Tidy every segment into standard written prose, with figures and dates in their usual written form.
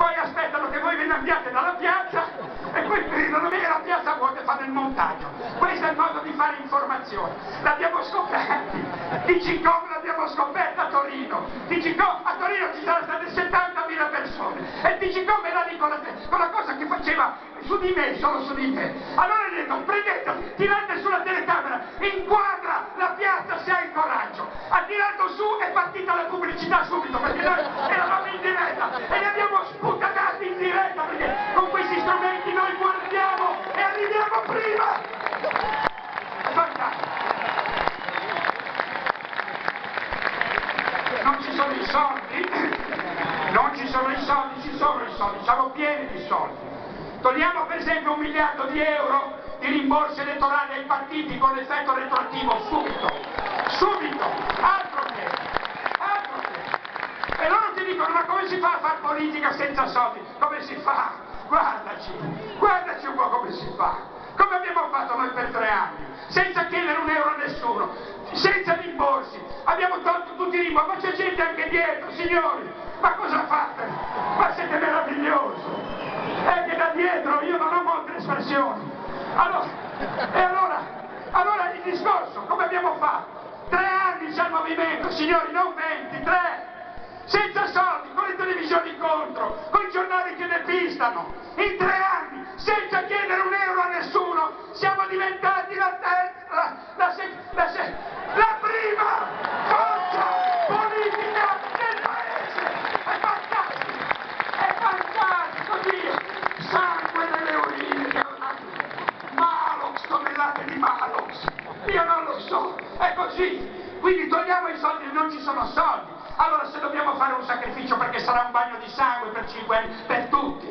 poi aspettano che voi ve ne andiate dalla piazza e poi gridano che la piazza vuota e fanno il montaggio. Questo è il modo di fare informazione. L'abbiamo scoperto, DigiCom l'abbiamo scoperto a Torino. A Torino ci saranno state 70.000 persone e DigiCom era lì con la cosa che faceva su di me, solo su di me. Allora gli ho detto, prendete, tirate sulla telecamera, inquadra la piazza se hai il coraggio. Ha tirato su, è partita la pubblicità subito, perché noi eravamo in diretta e li abbiamo sputtanati in diretta, perché con questi strumenti noi guardiamo e arriviamo prima. È fantastico. Non ci sono i soldi, non ci sono i soldi, ci sono i soldi, siamo pieni di soldi. Togliamo per esempio 1 miliardo di euro di rimborsi elettorali ai partiti con effetto retroattivo subito, altro che. E loro ti dicono, ma come si fa a fare politica senza soldi? Come si fa? Guardaci un po' come si fa. Come abbiamo fatto noi per 3 anni, senza chiedere un euro a nessuno, senza rimborsi, abbiamo tolto tutti i rimborsi, ma c'è gente anche dietro, signori, ma cosa fate? Ma siete meravigliosi! È che da dietro io non ho molte espressioni. Allora il discorso, come abbiamo fatto? 3 anni c'è il movimento, signori, non 20, 3! Senza soldi, con le televisioni contro, con i giornali che ne pistano, in 3 anni, senza chiedere un euro a nessuno, siamo diventati la prima forza politica del paese! È fantastico, Dio! Sangue nelle urine, Malox, tonnellate di Malox, io non lo so, è così, quindi togliamo i soldi, non ci sono soldi. Allora se dobbiamo fare un sacrificio perché sarà un bagno di sangue per 5 anni, per tutti,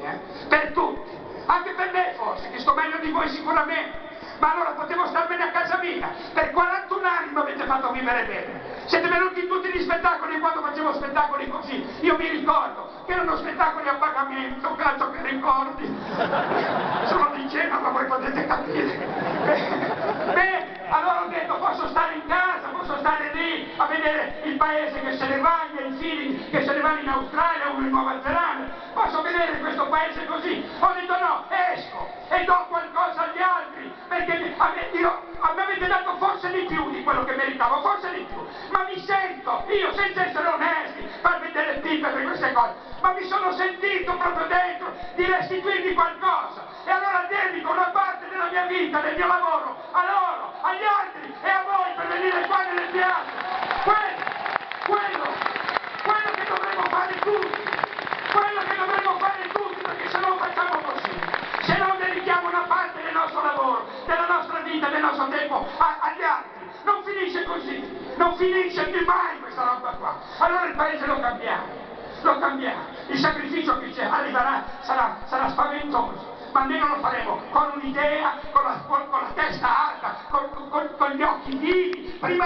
anche per me forse, che sto meglio di voi sicuramente, ma allora potevo star bene a casa mia, per 41 anni mi avete fatto vivere bene, siete venuti in tutti gli spettacoli, quando facevo spettacoli così, io mi ricordo che erano spettacoli a pagamento, cazzo che ricordi, sono di Genova, voi potete capire. Allora ho detto, posso stare in casa, posso stare lì a vedere il paese che se ne va, i miei figli che se ne vanno in Australia o in Nuova Zelanda, posso vedere questo paese così. Ho detto no, esco e do qualcosa agli altri, perché a me avete dato forse di più di quello che meritavo, forse di più, ma mi sento, io senza essere onesti, far vedere pippe per queste cose, ma mi sono sentito proprio dentro di restituirvi qualcosa, e allora dedico una parte della mia vita, del mio lavoro, a loro, agli altri e a voi per venire qua nelle piazze. Quello che dovremmo fare tutti, perché se non facciamo così, se non dedichiamo una parte del nostro lavoro, della nostra vita, del nostro tempo agli altri, non finisce così, non finisce mai questa roba qua. Allora il paese lo cambiamo, il sacrificio che c'è arriverà, sarà spaventoso, ma almeno lo faremo con un'idea, con la testa alta, con gli occhi vivi, prima